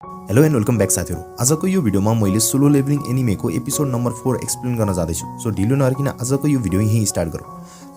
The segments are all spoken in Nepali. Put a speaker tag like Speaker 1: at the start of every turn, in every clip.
Speaker 1: हेलो एन्ड वेलकम ब्याक साथीहरु। आजको यो भिडियोमा मैले सोलो लेभलिङ एनिमेको एपिसोड नम्बर 4 एक्सप्लेन गर्न जाँदैछु। सो ढिलो नगरिकन आजको यो भिडियो यही स्टार्ट गरौँ।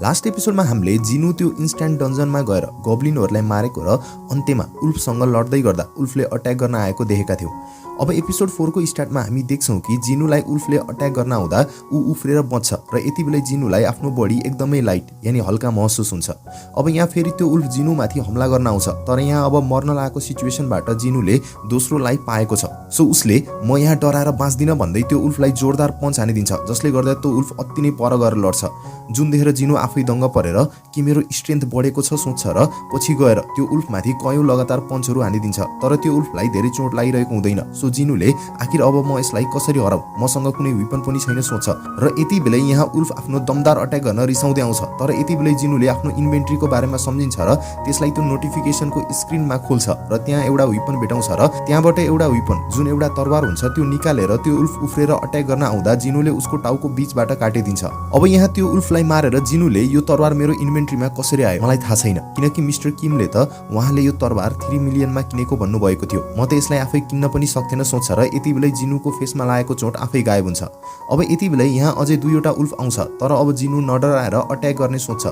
Speaker 1: लास्ट एपिसोडमा हामीले जिनु त्यो इन्स्ट्यान्ट डन्जनमा गएर गब्लिनहरुलाई मारेको र अन्त्यमा उल्फसँग लड्दै गर्दा उल्फले अट्याक गर्न आएको देखेका थियौं। अब एपिसोड 4 को स्टार्टमा हामी देख्छौं कि जिनुलाई उल्फले अट्याक गर्न आउँदा ऊ उफ्रेर बच्छ र यतिबेलै जिनुलाई आफ्नो बडी एकदमै लाइट यानी हल्का महसुस हुन्छ। अब यहाँ फेरि त्यो उल्फ जिनुमाथि हमला गर्न आउँछ, तर यहाँ अब मर्न लागेको सिचुएसनबाट जिनुले दोस्रो लाइफ पाएको छ। सो उसले म यहाँ डराएर बाँच्दिन भन्दै त्यो उल्फलाई जोरदार पञ्च हानिदिन्छ, जसले गर्दा त्यो उल्फ अति नै पर गएर लड्छ। जुन देखेर जिनु आफै दङ्ग परेर कि मेरो स्ट्रेन्थ बढेको छ सोच्छ र पछि गएर त्यो उल्फमाथि कयौं लगातार पञ्चहरू हानिदिन्छ, तर त्यो उल्फलाई धेरै चोट लागिरहेको हुँदैन। सो जिनुले आखिर अब म यसलाई कसरी हराऊ, मसँग कुनै वेपन पनि छैन सोच्छ र यति बेलै यहाँ उल्फ आफ्नो दमदार अट्याक गर्न रिसाउँदै आउँछ। तर यति बेलै जिनुले आफ्नो इन्भेन्ट्रीको बारेमा सम्झिन्छ र त्यसलाई त्यो नोटिफिकेसनको स्क्रिनमा खोल्छ र त्यहाँ एउटा वेपन भेटाउँछ र त्यहाँबाट एउटा वेपन जुन एउटा तरवार हुन्छ त्यो निकालेर त्यो उल्फ उफ्रेर अट्याक गर्न आउँदा जिनुले उसको टाउको बीचबाट काटिदिन्छ। अब यहाँ त्यो उल्फलाई मारेर जिनुले यो तरवार मेरो इन्भेन्ट्रीमा कसरी आयो मलाई थाहा छैन, किनकि मिस्टर किमले त उहाँले यो तरवार 3 मिलियनमा किनेको भन्नुभएको थियो। म त यसलाई आफै किन्न पनि सक्थेन सोच्छ र यति बेलै जिनुको फेसमा लागेको चोट आफै गायब हुन्छ। अब यति बेलै यहाँ अझै दुईवटा उल्फ आउँछ, तर अब जिनु नडराएर अट्याक गर्ने सोच्छ,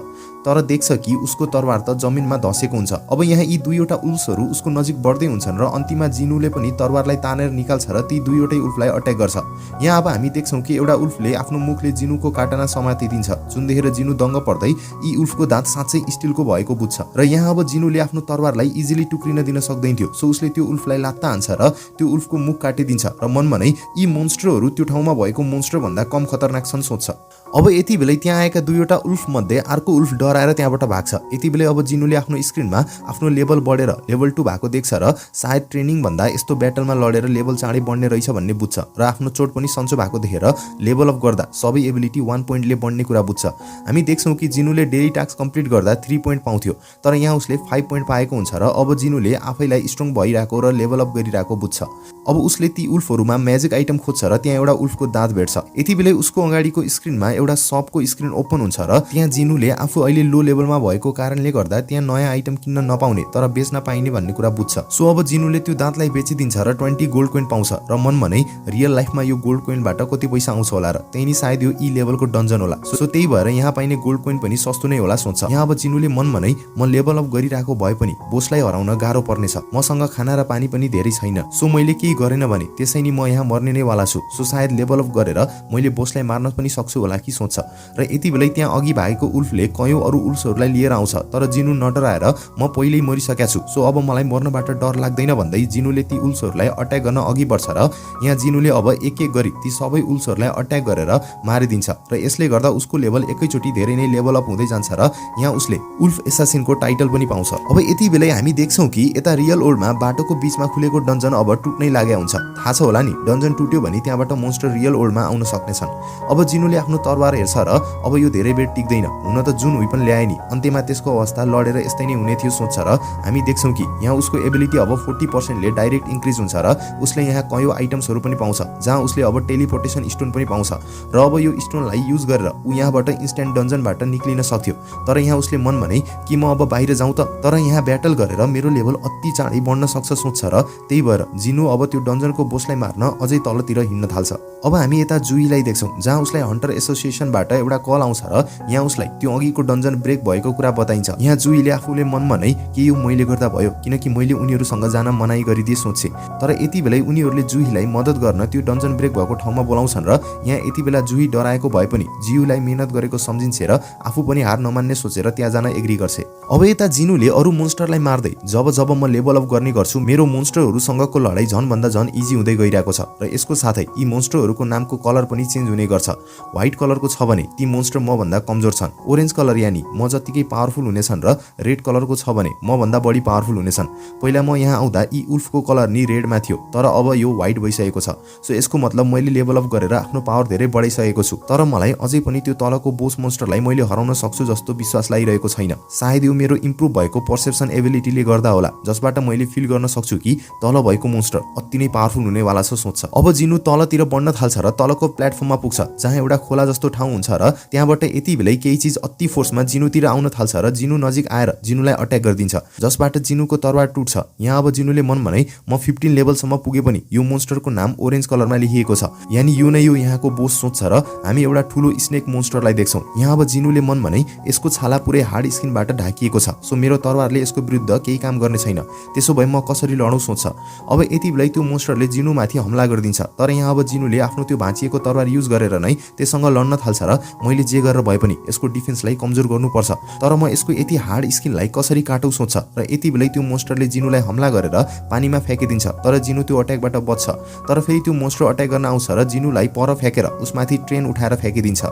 Speaker 1: तर देख्छ कि उसको तरवार त जमिनमा धसेको हुन्छ। अब यहाँ यी दुईवटा उल्फहरू उसको नजिक बढ्दै हुन्छन् र अन्तिममा जिनुले पनि तरवारलाई तानेर निकाल्छ र ती दुईवटै उल्फलाई अट्याक गर्छ। यहाँ अब हामी देख्छौं कि एउटा उल्फले आफ्नो मुखले जिनुको काटाना समातिदिन्छ, जुन देखेर जिनु दङ्ग पर्दै यी उल्फको दाँत साँच्चै स्टिलको भएको बुझ्छ र यहाँ अब जिनुले आफ्नो तरवारलाई इजिली टुक्रिन दिन सक्दैन थियो। सो उसले त्यो उल्फलाई लात्ता हान्छ र त्यो उल्फको मुख काटिदिन्छ र मनमा नै यी मोन्स्टरहरू त्यो ठाउँमा भएको मोन्स्टर भन्दा कम खतरनाक छन् सोच्छ। अब यति बेलै त्यहाँ आएका दुईवटा उल्फ मध्ये अर्को उल्फ डराएर त्यहाँबाट भाग्छ। यति बेलै अब जिनुले आफ्नो स्क्रिनमा आफ्नो लेभल बढेर लेभल 2 भएको देख्छ र सायद ट्रेनिङ भन्दा यस्तो ब्याटलमा लडेर लेभल चाँडै बढ्ने रहेछ भन्ने बुझ्छ र आफ्नो चोट पनि सन्चो भएको देखेर लेभल अप गर्दा सबै एबिलिटी 1 पोइन्टले बढ्ने कुरा बुझ्छ। हामी देख्छौं कि जिनुले डेली टास्क कम्प्लिट गर्दा 3 पोइन्ट पाउँथ्यो, तर यहाँ उसले 5 पोइन्ट पाएको हुन्छ र अब जिनुले आफैलाई स्ट्रङ भइरहेको र लेभल अप गरिरहेको बुझ्छ। अब उसले ती उल्फहरूमा म्याजिक आइटम खोज्छ र त्यहाँ एउटा उल्फको दाँत भेट्छ। यति बेलै उसको अगाडिको स्क्रिनमा एउटा शपको स्क्रिन ओपन हुन्छ र त्यहाँ जिनुले आफू अहिले लो लेभलमा भएको कारणले गर्दा त्यहाँ नयाँ आइटम किन्न नपाउने तर बेच्न पाइने भन्ने कुरा बुझ्छ। सो अब जिनुले त्यो दाँतलाई बेचिदिन्छ र 20 गोल्ड कोइन पाउँछ र मनमा नै रियल लाइफमा यो गोल्ड कोइनबाट कति पैसा आउँछ होला र त्यही नि सायद यो ई लेभलको डन्जन होला। सो त्यही भएर यहाँ पाइने गोल्ड कोइन पनि सस्तो नै होला सोच्छ। यहाँ अब जिनुले मनमा नै म लेभल अप गरिरहेको भए पनि बोसलाई हराउन गाह्रो पर्नेछ, मसँग खाना र पानी पनि धेरै छैन, सो मैले केही गरेन भने त्यसै नि म यहाँ मर्ने नै वाला छु। सो सायद लेभल अप गरेर मैले बोसलाई मार्न पनि सक्छु होला कि सोच्छ र यति बेलै त्यहाँ अघि भागेको उल्फले कयौं अरू उल्फहरूलाई लिएर आउँछ, तर जिनु नडराएर म पहिल्यै मरिसकेको छु, सो अब मलाई मर्नबाट डर लाग्दैन भन्दै जिनुले ती उल्फहरूलाई अट्याक गर्न अघि बढ्छ र यहाँ जिनुले अब एक एक गरी ती सबै उल्फहरूलाई अट्याक गरेर मारिदिन्छ र यसले गर्दा उसको लेभल एकैचोटी धेरै नै लेभल अप हुँदै जान्छ र यहाँ उसले उल्फ एसासिनको टाइटल पनि पाउँछ। अब यति बेलै हामी देख्छौं कि यता रियल वर्ल्डमा बाटोको बीचमा खुलेको डन्जन अब टुट्नै लागेको हुन्छ। थाहा छ होला नि, डन्जन टुट्यो भने त्यहाँबाट मोन्स्टर रियल वर्ल्डमा आउन सक्नेछन्। अब जिनुले आफ्नो तरवार हेर्छ र अब यो धेरै बेर टिक्दैन, हुन त जुन वेपन ल्याए नि अन्त्यमा त्यसको अवस्था लडेर यस्तै नै हुने थियो सोच्छ र हामी देख्छौं कि यहाँ उसको एबिलिटी अब 40% ले डाइरेक्ट इन्क्रिज हुन्छ र उसले यहाँ कयौं आइटम्सहरू पनि पाउँछ, जहाँ उसले अब टेलिपोर्टेसन स्टोन पनि पाउँछ र अब यो स्टोनलाई युज गरेर ऊ यहाँबाट इन्स्ट्यान्ट डन्जनबाट निक्लिन सक्थ्यो। तर यहाँ उसले मनमा नै कि म अब बाहिर जाउँ त, तर यहाँ ब्याटल गरेर मेरो लेभल अति चाँडै बढ्न सक्छ सोच्छ र त्यही भएर जिनु अब त्यो डन्जनको बोसलाई मार्न अझै तलतिर हिँड्न थाल्छ। अब हामी यता जुहीलाई देख्छौं, जहाँ उसलाई हन्टर एसोसिएसनबाट एउटा कल आउँछ र यहाँ उसलाई त्यो अघिको डन्जन ब्रेक भएको कुरा बताइन्छ। यहाँ जुहीले आफूले मनमा नै कि यो मैले गर्दा भयो, किनकि मैले उनीहरूसँग जान मनाई गरिदिए सोचे, तर यति बेलै उनीहरूले जुहीलाई मद्दत गर्न त्यो डन्जन ब्रेक भएको ठाउँमा बोलाउँछन् र यहाँ यति बेला जुही डराएको भए पनि जियुलाई मेहनत गरेको सम्झिन्छ र आफू पनि हार नमान्ने सोचेर त्यहाँ जान एग्री गर्छ। अब यता जिनुले अरू मोन्स्टरलाई मार्दै जब जब म लेभल अप गर्ने गर्छु मेरो मोन्स्टरहरूसँगको लडाई झन भन्दा झन इजी हुँदै गइरहेको छ र यसको साथै यी मोन्स्टरहरूको नामको कलर पनि चेन्ज हुने गर्छ। व्हाइट कलरको छ भने ती मोन्स्टर म भन्दा कमजोर छन्, ओरेन्ज कलर यानी म जतिकै पावरफुल हुनेछन् र रेड कलरको छ भने म भन्दा बढी पावरफुल हुनेछन्। पहिला म यहाँ आउँदा यी उल्फको कलर नि रेडमा थियो, तर अब यो व्हाइट भइसकेको छ। सो यसको मतलब मैले लेभल अप गरेर आफ्नो पावर धेरै बढाइसकेको छु, तर मलाई अझै पनि त्यो तलको बोस मोन्स्टरलाई मैले हराउन सक्छु जस्तो विश्वास लागिरहेको छैन। सायद यो मेरो इम्प्रुभ भएको पर्सेप्सन एबिलिटीले गर्दा होला, जसबाट मैले फिल गर्न सक्छु कि तल भएको मोन्स्टर अति नै पावरफुल हुनेवाला छ सोच्छ। अब जिनु तलतिर बढ्न थाल्छ र तलको प्लेटफर्ममा पुग्छ जहाँ एउटा खोला जस्तो ठाउँ हुन्छ र त्यहाँबाट यति बेलै केही चीज अति फोर्समा जिनुतिर आउन थाल्छ र जिनु नजिक आएर जिनुलाई अट्याक गरिदिन्छ, जसबाट जिनुको तरवार टुट्छ। यहाँ अब जिनुले मन भने म 15 लेभलसम्म पुगे पनि यो मोन्स्टरको नाम ओरेन्ज कलरमा लेखिएको छ, यानी यो नै यो यहाँको बोस सोच्छ र हामी एउटा ठुलो स्नेक मोन्स्टरलाई देख्छौँ। यहाँ अब जिनुले मन भने यसको छाला पुरै हार्ड स्किनबाट ढाकिएको छ, सो मेरो तरवारले यसको विरुद्ध केही काम गर्ने छैन, त्यसो भए म कसरी लडौँ सोच्छ। अब यति बेलै त्यो मोन्स्टरले जिनुमाथि हमला गरिदिन्छ, तर यहाँ अब जिनुले आफ्नो त्यो भाँचिएको तरवार युज गरेर नै त्यससँग लड्न थाल्छ र मैले जे गरेर भए पनि यसको डिफेन्सलाई कमजोर गर्नुपर्छ, तर म यसको यति हार्ड स्किनलाई कसरी काटौँ सोच्छ। र यति बेलै त्यो मोन्स्टरले जिनुलाई हमला गरेर पानीमा फ्याँकिदिन्छ, तर जिनु त्यो अट्याकबाट बच्छ। तर फेरि त्यो मोन्स्टर अट्याक गर्न आउँछ र जिनुलाई पर फ्याँकेर उसमाथि ट्रेन उठाएर फ्याँकिदिन्छ।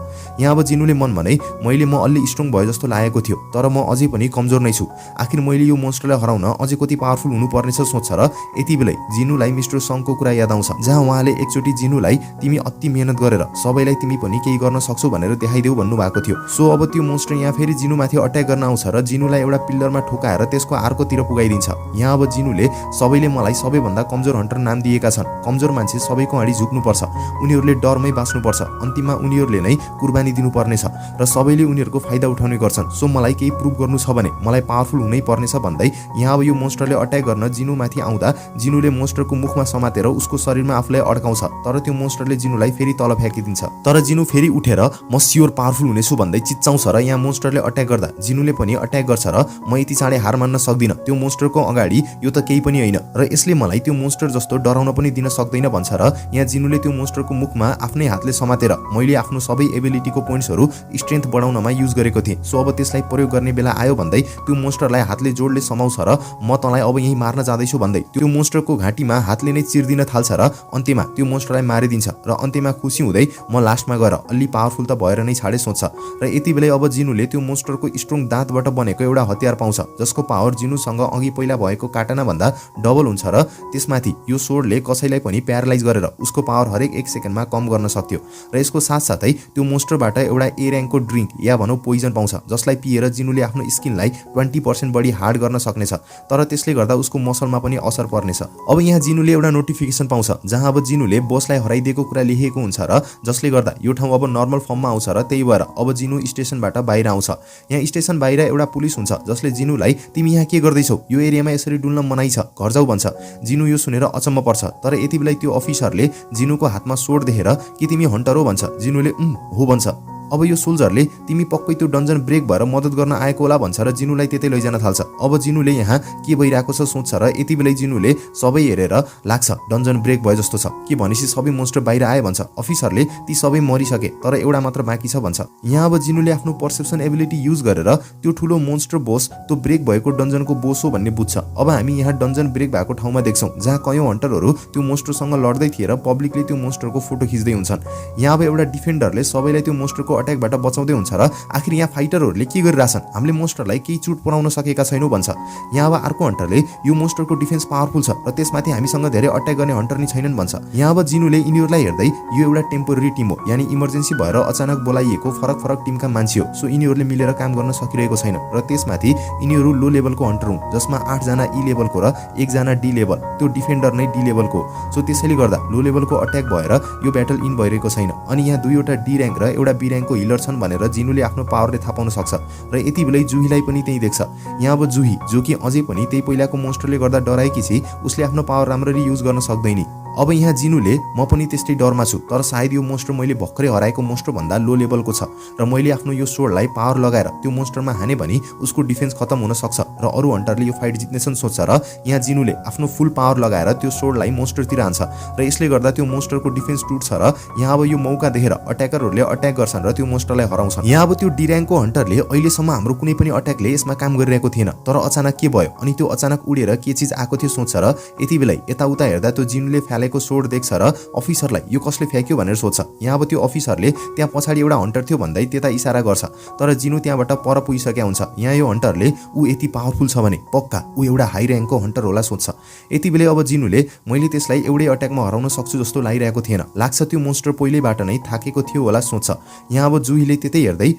Speaker 1: यहाँ अब जिनुले मन भने मैले म अलि स्ट्रङ भए जस्तो लागेको थियो, तर म अझै पनि कमजोर नै छु, आखिर मैले यो मोन्स्टरलाई हराउन अझै कति पावरफुल हुनुपर्नेछ सोच्छ। र यति बेलै जिनुलाई मिस्टर सङको कुरा याद आउँछ, जहाँ उहाँले एकचोटि जिनुलाई तिमी अति मेहनत गरेर सबैलाई तिमी पनि केही गर्न सक्छौ भनेर देखाइदेऊ भन्नुभएको थियो। सो अब त्यो मोन्स्टर यहाँ फेरि जिनुमाथि अट्याक गर्न आउँछ र जिनुलाई एउटा पिल्लरमा ठोकाएर त्यसको अर्कोतिर पुगाइदिन्छ। यहाँ अब जिनुले सबैले मलाई सबैभन्दा कमजोर हन्टर नाम दिएका छन्, कमजोर मान्छे सबैको अगाडि झुक्नुपर्छ, उनीहरूले डरमै बाँच्नुपर्छ, अन्तिममा उनीहरूले नै कुर्बानी दिनुपर्नेछ र सबैले उनीहरूको फाइदा उठाउने गर्छन्, सो मलाई केही प्रुभ गर्नु छ भने मलाई पावरफुल हुनै पर्नेछ भन्दै यहाँ अब यो मोन्स्टरले अट्याक गर्न जिनुमाथि आउँदा जिनुले मोन्स्टरको मुखमा समातेर उसको शरीरमा आफूलाई अड्काउँछ, तर त्यो मोन्स्टरले जिनुलाई फेरि तल फ्याँकिदिन्छ। तर जिनु फेरि उठेर म स्योर पावरफुल हुनेछु भन्दै चिच्चाउँछ र यहाँ मोन्स्टरले अट्याक गर्दा जिनुले पनि अट्याक गर्छ र म यति चाँडै हार मान्न सक्दिनँ, त्यो मोन्स्टरको अगाडि यो त केही पनि होइन र यसले मलाई त्यो मोन्स्टर जस्तो डराउन पनि दिन सक्दैन भन्छ। र यहाँ जिनुले त्यो मोन्स्टरको मुखमा आफ्नै हातले समातेर मैले आफ्नो सबै एबिलिटीको पोइन्ट्सहरू स्ट्रेन्थ बढाउनमा युज गरेको थिएँ, सो अब त्यसलाई प्रयोग गर्ने बेला आयो भन्दै त्यो मोन्स्टरलाई हातले जोडले समाउँछ र म तँलाई अब यही मार्न जाँदैछु भन्दै त्यो मोन्स्टरको घाँटीमा हातले नै चिर्दिन थाल्छ र अन्त्यमा त्यो मोन्स्टरलाई मारिदिन्छ र अन्त्यमा खुसी हुँदै म लास्टमा गएर अलि पावरफुल त भएर नै छाडे सोच्छ। र यति बेलै अब जिनुले त्यो मोन्स्टरको स्ट्रङ दाँतबाट बनेको एउटा हतियार पाउँछ, जसको पावर जिनुसँग अघि पहिला भएको काटाना भन्दा डबल हुन्छ र त्यसमाथि यो सोर्डले कसैलाई पनि प्यारालाइज गरेर उसको पावर हरेक 1 सेकेन्डमा कम गर्न सक्थ्यो। र यसको साथसाथै त्यो मोन्स्टरबाट एउटा ए र्याङ्कको ड्रिङ्क या भनौँ पोइजन पाउँछ, जसलाई पिएर जिनुले आफ्नो स्किनलाई 20% बढी हार्ड गर्न सक्नेछ, तर त्यसले गर्दा उसको मसलमा पनि असर पर्नेछ। अब यहाँ जिनुले एउटा नोटिफिकेसन पाउँछ, जहाँ अब जिनुले बसलाई हराइदिएको कुरा लेखिएको हुन्छ र जसले गर्दा यो ठाउँ अब नर्मल फर्ममा आउँछ र त्यही भएर अब जिनु स्टेसनबाट बाहिर आउँछ। यहाँ स्टेसन बाहिर एउटा पुलिस हुन्छ, जसले जिनुलाई तिमी यहाँ के गर्दैछौ, यो एरियामा यसरी डुल्न मनाइ छ, घर जाऊ भन्छ। जिनु यो सुनेर अचम्म पर्छ, तर यति बेलै त्यो अफिसरले जिनुको हातमा सोर्ड देखेर कि तिमी हन्टर हो भन्छ। जिनुले हो भन्छ। अब यो सोल्जरले तिमी पक्कै त्यो डन्जन ब्रेक भएर मद्दत गर्न आएको होला भन्छ र जिनुलाई त्यतै लैजान थाल्छ। अब जिनुले यहाँ के भइरहेको छ सोच्छ र यति बेलै जिनुले सबै हेरेर लाग्छ डन्जन ब्रेक भयो जस्तो छ कि भनेपछि सबै मोन्स्टर बाहिर आए भन्छ। अफिसरले ती सबै मरिसके तर एउटा मात्र बाँकी छ भन्छ। यहाँ अब जिनुले आफ्नो पर्सेप्सन एबिलिटी युज गरेर त्यो ठुलो मोन्स्टर बोस त्यो ब्रेक भएको डन्जनको बोस हो भन्ने बुझ्छ। अब हामी यहाँ डन्जन ब्रेक भएको ठाउँमा देख्छौँ, जहाँ कयौं हन्टरहरू त्यो मोन्स्टरसँग लड्दै थिए र पब्लिकले त्यो मोन्स्टरको फोटो खिच्दै हुन्छन्। यहाँ अब एउटा डिफेन्डरले सबैलाई त्यो मोन्स्टरको अट्याकबाट बचाउँदै हुन्छ र आखिर यहाँ फाइटरहरूले के गरिरहेछन्, हामीले मोन्स्टरलाई केही चुट पुर्याउन सकेका छैनौँ भन्छ। यहाँ अब अर्को हन्टरले यो मोन्स्टरको डिफेन्स पावरफुल छ र त्यसमाथि हामीसँग धेरै अट्याक गर्ने हन्टर नै छैनन् भन्छ। यहाँ अब जिनुले यिनीहरूलाई हेर्दै यो एउटा टेम्पोररी टिम हो, यानी इमर्जेन्सी भएर अचानक बोलाइएको फरक फरक टिमका मान्छे हो, सो यिनीहरूले मिलेर काम गर्न सकिरहेको छैन र त्यसमाथि यिनीहरू लो लेभलको हन्टर हुन्, जसमा 8 जना ई लेभलको र 1 जना डी लेभल, त्यो डिफेन्डर नै डी लेभलको, सो त्यसैले गर्दा लो लेभलको अट्याक भएर यो ब्याटल इन भइरहेको छैन। अनि यहाँ दुईवटा डी र्याङ्क र एउटा बी र्याङ्कको हिलर छन् भनेर जिनुले आफ्नो पावरले थाहा पाउन सक्छ र यति बेलै जुहीलाई पनि त्यही देख्छ। यहाँ अब जुही जो कि अझै पनि त्यही पहिलाको मोन्स्टरले गर्दा डराएकी छी, उसले आफ्नो पावर राम्ररी युज गर्न सक्दैन। अब यहाँ जिनुले म पनि त्यस्तै डरमा छु, तर सायद यो मोन्स्टर मैले भर्खरै हराएको मोन्स्टर भन्दा लो लेभलको छ र मैले आफ्नो यो सोर्डलाई पावर लगाएर त्यो मोन्स्टरमा हाने भने उसको डिफेन्स खतम हुन सक्छ र अरू हन्टरले यो फाइट जित्नेछन् सोच्छ र यहाँ जिनुले आफ्नो फुल पावर लगाएर त्यो सोर्डलाई मोन्स्टरतिर हान्छ र यसले गर्दा त्यो मोन्स्टरको डिफेन्स टुट्छ र यहाँ अब यो मौका देखेर अट्याकरहरूले अट्याक गर्छन् र त्यो मोन्स्टरलाई हराउँछन्। यहाँ अब त्यो डी र्याङ्कको हन्टरले अहिलेसम्म हाम्रो कुनै पनि अट्याकले यसमा काम गरिरहेको थिएन, तर अचानक के भयो अनि त्यो अचानक उडेर के चिज आएको थियो सोच्छ र यति बेलै यताउता हेर्दा त्यो जिनुले फ्यालेको सोर्ड देख्छ र अफिसरलाई यो कसले फ्याँक्यो भनेर सोच्छ। यहाँ अब त्यो अफिसरले त्यहाँ पछाडि एउटा हन्टर थियो भन्दै त्यता इसारा गर्छ, तर जिनु त्यहाँबाट पर पुगिसकेका हुन्छ। यहाँ यो हन्टरले ऊ यति पावरफुल छ भने पक्का ऊ एउटा हाई र्याङ्कको हन्टर होला सोच्छ। यति बेलै अब जिनुले मैले त्यसलाई एउटै अट्याकमा हराउन सक्छु जस्तो लागिरहेको थिएन, लाग्छ त्यो मोन्स्टर पहिल्यैबाट नै थाकेको थियो होला सोच्छ। यहाँ अब जुहीले त्यतै हेर्दै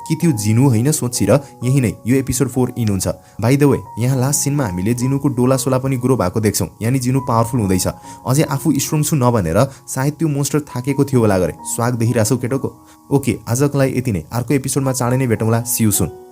Speaker 1: कि त्यो जिनु होइन सोचिर यही नै यो एपिसोड 4 इन हुन्छ। बाइ द वे यहाँ लास्ट सिनमा हामीले जिनुको डोलासोला पनि ग्रो भएको देख्छौँ, यानि जिनु पावरफुल हुँदैछ। अझै आफू स्ट्रङ छु नभनेर सायद त्यो मोन्स्टर थाकेको थियो होला गरे। स्वाग देखिरहेछौ केटोको। ओके, आजको लागि यति नै। अर्को एपिसोडमा चाँडै नै भेटौँला। C you soon.